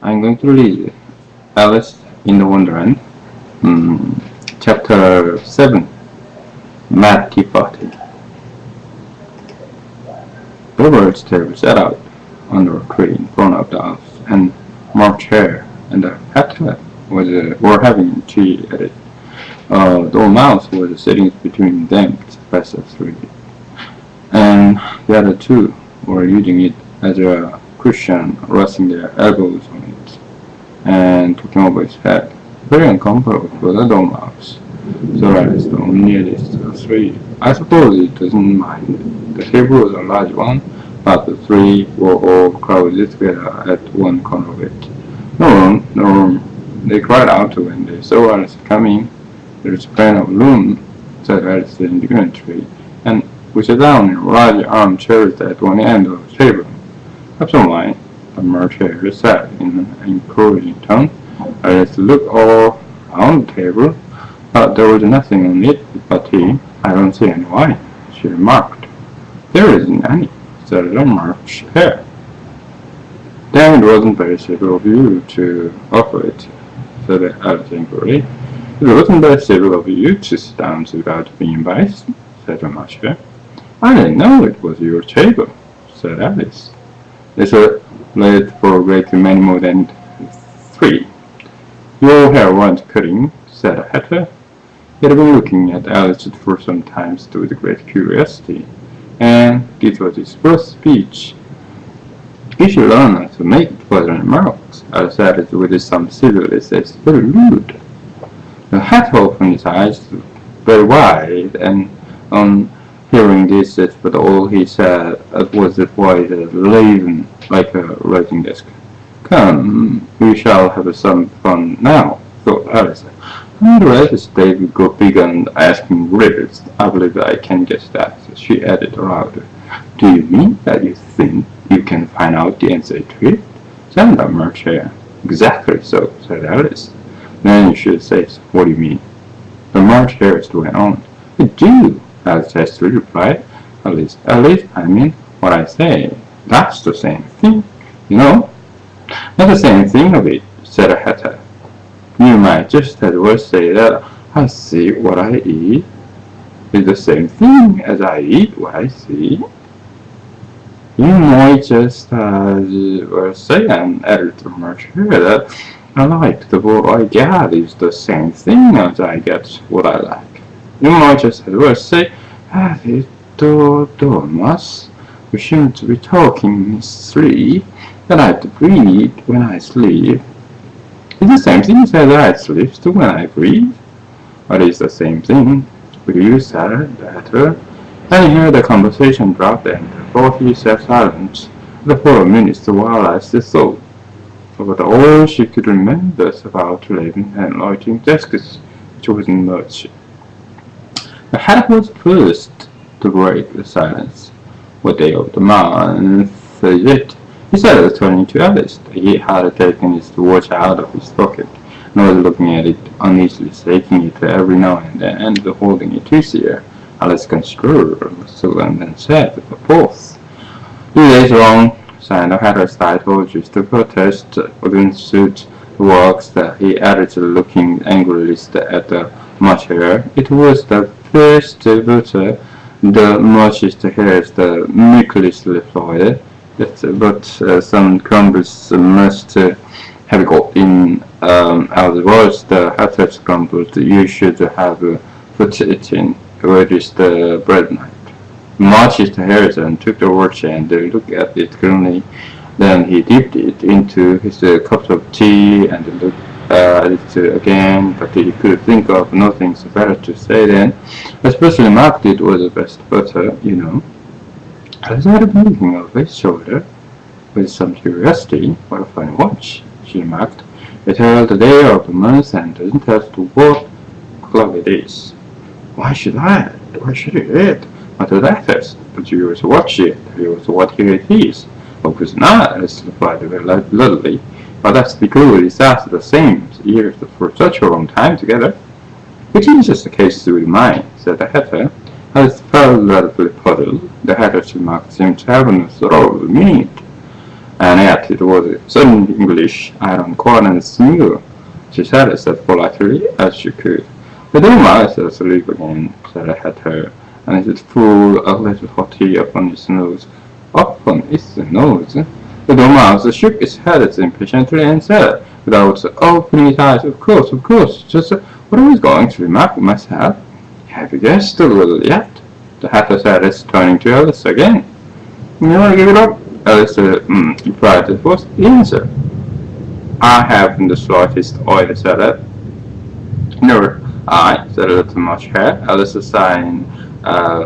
I'm going to read Alice in the Wonderland, chapter 7, Mad Tea Party. The birds table set out under a tree in front of the house, and March Hare and the Hatter were having tea at it. Dormouse was sitting between them past 3, and the other two were using it as a cushion, resting their elbows on it, and talking over its head. Very uncomfortable for the Dormouse. So that is the nearest 3. I suppose it doesn't mind. The table was a large one, but the 3 were all crowded together at one corner of it. No room. They cried out when they saw Alice coming. There's plenty of room, said Alice indignantly, and we sat down in large armchairs at one end of the table. Have some wine, the March Hare said in an encouraging tone. Alice looked all around the table, but there was nothing on it but tea. I don't see any wine, she remarked. There isn't any, said the March Hare. Then it wasn't very civil of you to offer it, said Alice angrily. It wasn't very civil of you to sit down without being invited, said the March Hare. I didn't know it was your table, said Alice. It's a late for a great many more than 3. Your hair wants cutting, said the Hatter. He had been looking at Alice for some time with great curiosity, and this was his first speech. You should learn how to make pleasant remarks, Alice added with some civility. It's very rude. The Hatter opened his eyes very wide, and on hearing this, but all he said was that voice leaden like a writing desk. Come, we shall have some fun now, thought Alice. I'm glad they've begun asking riddles. I believe I can guess that, she added aloud. Do you mean that you think you can find out the answer to it? said the March Hare. Exactly so, said Alice. Then you should say, what do you mean? The March Hare went on. I do, Alice hastily replied. At least I mean what I say. That's the same thing, you know. Not the same thing of it, said the Hatter. You might just as well say that I see what I eat is the same thing as I eat what I see. You might just as well say, added the March Hare, that I like the what I get is the same thing as I get what I like. You might just as well say, that is the Dormouse. We shouldn't be talking in sleep, that I breathe when I sleep. It's the same thing as I sleep when I breathe. But it's the same thing with you, said the Hatter. And here the conversation dropped, and both he sat silent for a minute while Alice thought. But all she could remember about living and lighting desks, which wasn't much. The Hatter was first to break the silence. What day of the month is it? He said, turning to Alice. He had taken his watch out of his pocket and was looking at it uneasily, shaking it every now and then and holding it to his ear. Alice considered and then said, the 4th. 2 days wrong, signed the Hatter's title, just to protest against the works that he added, looking angrily at the March Hare. It was the first butter, the March's Hare, the meekest replied, but some crumbles must have got in, otherwise the Hatter's grumbled, you should have put it in. Where is the bread knife? March's Hare took the watch and looked at it grimly. Then he dipped it into his cup of tea and looked at it again, but he could think of nothing better to say then. Especially remarked it was the best butter, you know. Alice had been looking over his shoulder with some curiosity. What a fine watch, she remarked. It tells the day of the month and doesn't tell us what clock it is. Why should it? What is that? But you was watch it. You was what here it is. Of course not, Alice replied very bluntly. But that's because it's after the same years for such a long time together. Which is just the case with mine, said the Hatter. Alice felt relatively puzzled. The Hatter's remark seemed to have no thorough meaning. and yet it was sudden English, iron cold and smooth. She said it as politely as she could. The Dormouse is asleep again, said Hatter, and it is full of little hot tea upon his nose. Upon its nose? The Dormouse shook its head impatiently and said, without opening its eyes, of course, just what I was going to remark myself. Have you guessed a little yet? The Hatter said, turning to Alice again. You want to give it up? Alice replied, it was the answer. I haven't the slightest idea, said it. Nor I, said a little March Hare. Alice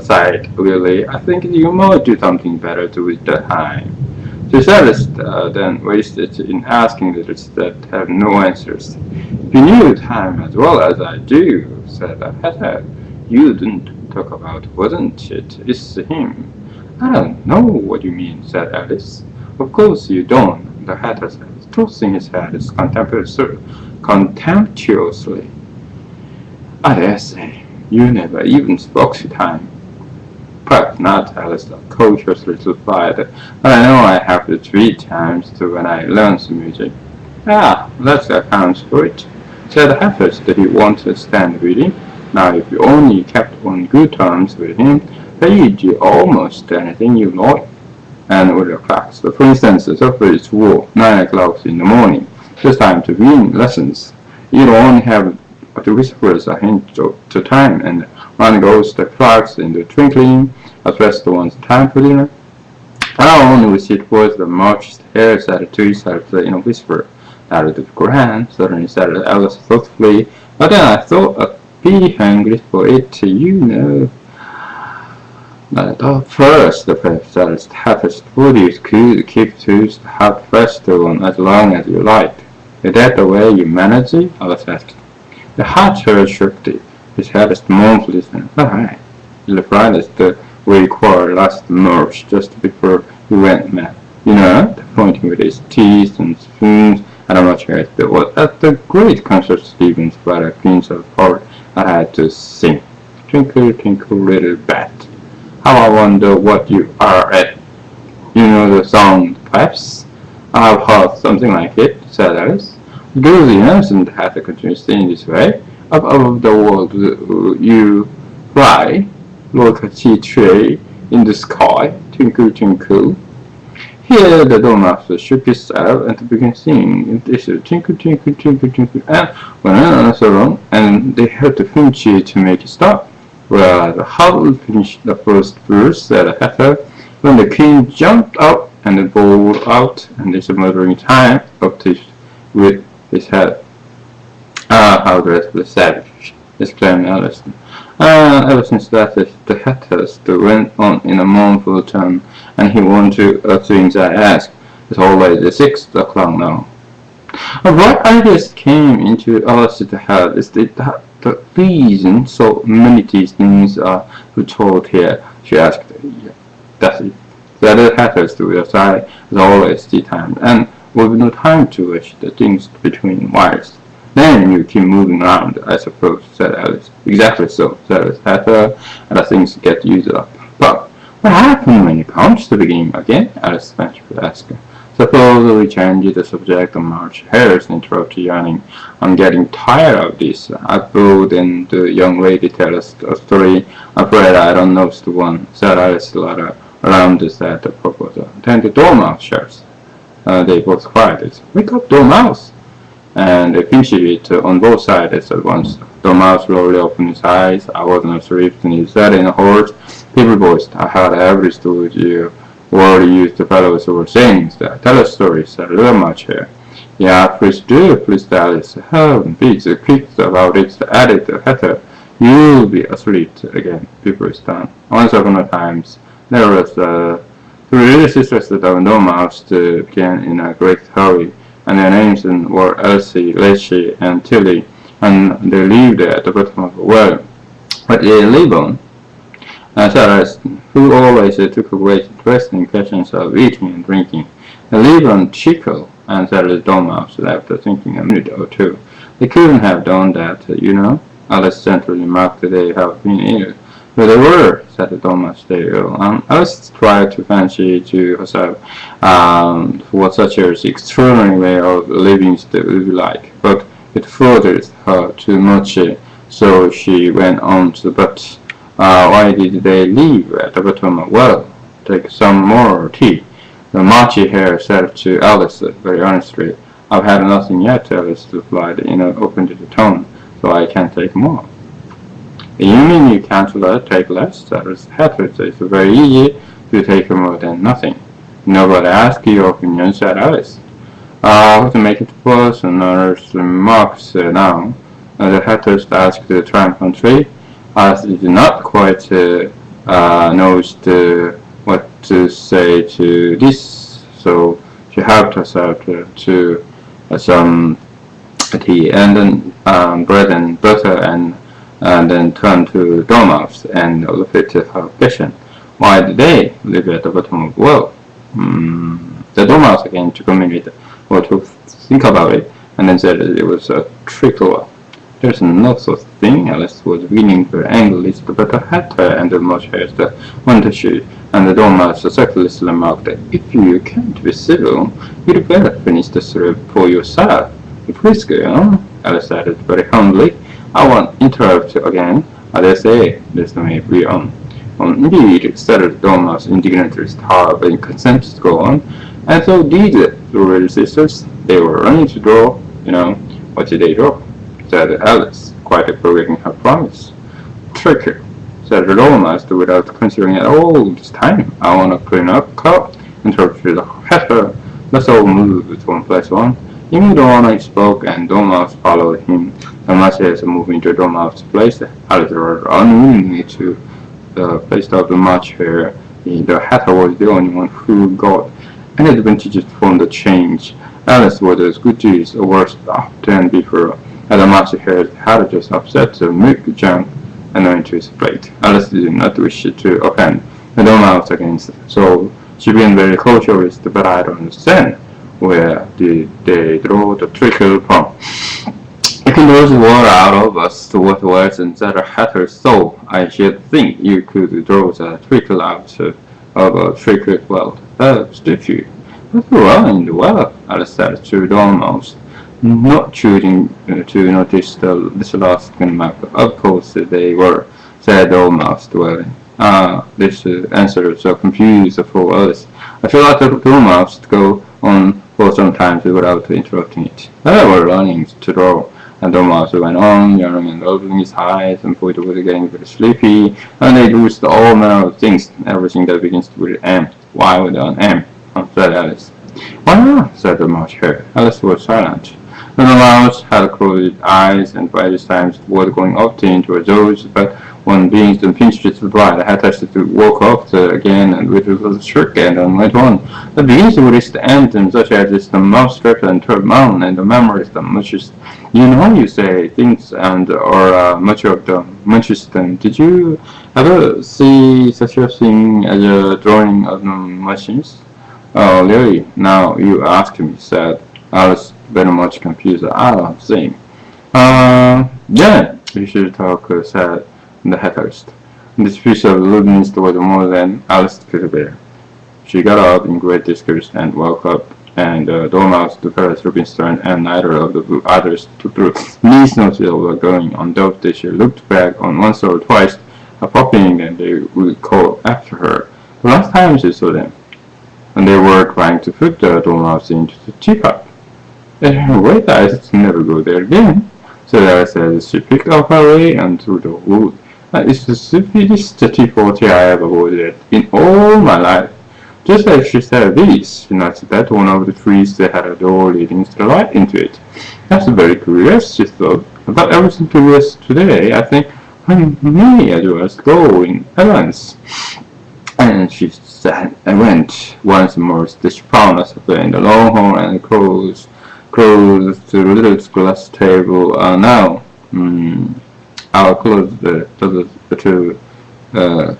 sighed wearily. I think you might do something better with the time. She said then wasted in asking letters that have no answers. If you knew time as well as I do, said Hatter, you didn't talk about, wasn't it? It's him. I don't know what you mean, said Alice. Of course you don't, the Hatter said, tossing his head contemptuously. I dare say, you never even spoke to time. Perhaps not, Alice cautiously replied, but I know I have the 3 times to when I learn the music. Ah, that accounts for it, said Hatter that he wanted to stand with him. Now if you only kept on good terms with him, he'd do almost anything you like. And with the clocks, for instance, the suffrage war, 9 o'clock in the morning, just time to begin lessons. You only have to whisper a hint to time, and on goes the clocks in the twinkling, as rest one's time for dinner. I only wish it was the March Hare, said to himself in a whisper. That is the grand, certainly, said Alice thoughtfully, but then I thought I'd be hungry for it, you know. At first, the professor's toughest bodies could keep to the hot festival as long as you liked. Is that the way you manage it? Alice asked. The Hatter shook his head mournfully. Aye, he replied as we quarreled last March, just before we went mad. You know, pointing with his teeth and spoons, and how much it was at the great concert Stevens by the Queens of Heart I had to sing. Twinkle, twinkle, little bat. How I wonder what you are at. You know the song, perhaps? I have heard something like it, said Alice. Girls innocent had to continue singing this way. Up above the world you fly, like a tea tray in the sky, twinkle, twinkle. Here the Dormouse shook itself and began singing. This is twinkle, twinkle, twinkle, twinkle, and went on so long, and they had to finish it to make it stop. Well, the Howl finished the first verse, said Hatter, when the king jumped up and bowled out, and this muttering time of this with his head. Ah, how dreadfully savage, exclaimed Alice. Ever since that, the Hatter went on in a mournful tone, and he wanted to things I asked. It's already 6 o'clock now. A bright idea came into Alice's head. Is that the reason so many things are told here? She asked. Yeah, that's it. The other Hatters to your side as always tea time, and with no time to wish the things between whiles. Then you keep moving around, I suppose, said Alice. Exactly so, said Hatter, and the things get used up. But what happened when you comes to the game again? Alice ventured to ask. Suppose we change the subject of March Hare's, interrupted yawning. I'm getting tired of this. I thought then the young lady tell us a story. I'm afraid I don't know the one, said Alice rather alarmed at the proposal. Then the Dormouse shouts. They both cried, wake up, Dormouse! And they finished it on both sides at once. Dormouse slowly opened his eyes. I wasn't asleep, and he said in a hoarse, people voiced, I heard every story you already used the fellows who were saying that. Tell a story, said a little March Hare. Yeah, please do, please Alice. Beats quick about it, added the Hatter. You'll be asleep again, people done. Once upon a time, there was 3 little sisters that Dormouse began in a great hurry, and their names were Elsie, Leslie, and Tilly, and they lived at the bottom of the well. But they live on, Sarah, who always took a great interest in questions of eating and drinking. They lived on chicle, and Sarah's Dormouse after thinking a minute or two. They couldn't have done that, you know. Alice gently remarked that they have been ill. But they were, said the Dormouse. They will. Alice tried to fancy to herself what such an extraordinary way of living would be like, but it furthered her too much, so she went on to, but why did they leave at the bottom? Well, take some more tea. The March Hare said to Alice very honestly. I've had nothing yet, Alice replied in an opened tone, so I can't take more. You mean you can't take less? Alice hatted. It's very easy to take more than nothing. Nobody asked your opinion, said Alice. To make it worse, Nurse remarks now. The hatters asked triumphantly. Alice did not quite know what to say to this, so she helped herself to some tea and then bread and butter and then turned to Dormouse and repeated her question. Why did they live at the bottom of the well? The Dormouse again took a minute or to think about it and then said it was a trickle. There's no such thing. Alice was beginning her angrily, but the hatter and the March Hare wanted she, and the Dormouse circulously remarked that if you can't be civil, you'd better finish the syrup for yourself. Please go on, Alice added very humbly. I won't interrupt again. I dare say this may be on. Indeed, said the Dormouse indignantly, starved and consented to go on, and so did the little sisters. They were running to draw, what did they draw? Said Alice, quite breaking her promise. Tricky, said the Dormouse without considering at all this time. I want to clean up cup, interrupted the hatter. Let's all move to one place one. Even Dormouse spoke and Dormouse followed him. The March Hare moving to Dormouse's place. Alice rather unwillingly to the place of the March Hare. The hatter was the only one who got any advantages from the change. Alice was as good as or worse off than before. And the March Hare had just upset the milk jug and went to his plate. Alice did not wish to offend the Dormouse against, so she began very cautious, but I don't understand. Where did they draw the trickle from? You can draw the water out of us to what was inside a hatter, so I should think you could draw the trickle out of a trickle well. Did you? But well in the well, Alice said to Dormouse, not choosing to notice this last remark. Of course they were, said Dormouse dwelling. This answer was so confused for Alice. I feel like Dormouse to go on for some time without interrupting it. They were learning to draw, and Dormouse went on, yawning and opening his eyes, and Poet was getting very sleepy, and they used all manner of things, everything that begins with M. Why with an M? Said Alice. Why not? Said the March Hare. Alice was silent. The Dormouse had closed eyes, and by this time was going often into a doze, but when being pinched the bride, I had to walk up again and with a shriek and went on. The begins with the anthem such as it's the mouse trap and third mountain and the memories the muchest. You say things and or much of the muchest them. Did you ever see such a thing as a drawing of the machines? Oh, really? Now you ask me, said Alice, very much confused. I don't think. Yeah, we should talk, said the hatterist. This piece of rudeness was more than Alice could bear. She got up in great disgust and woke up, and Dormouse to Paris Rubinstein, and neither of the others took the least notice of what was going on. Though she looked back on once or twice, hoping that they would call after her. The last time she saw them, and they were trying to put the Dormouse into the teapot. Wait, I never go there again. So Alice as she picked up her way and through the wood. It's the stupidest teapot I ever ordered in all my life. Just as she said this, she noticed that one of the trees that had a door leading to the light into it. That's very curious, she thought. But everything curious today, I think I may as well go in at once. And she said, I went once more to she found herself in the long hall and close to the little glass table. Now, I'll close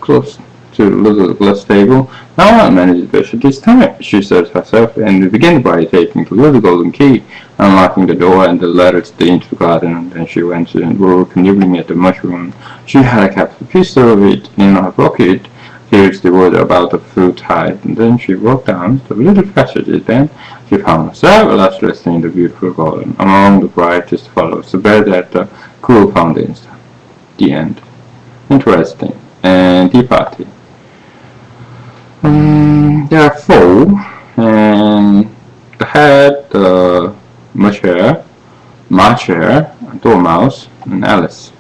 close to the little glass table. Now I managed better this time, she said herself, and began by taking the little golden key unlocking the door, and led us into the garden. Then she went and looked, nibbling at the mushroom. She had kept a piece of it in her pocket. Here's the word about the fruit hide, and then she walked down the little passage. Then she found herself at last resting in the beautiful garden, among the brightest flowers, bed at the cool fountains. The end. Interesting. And tea party. There are four, and the head, March Hare, Dormouse, and Alice.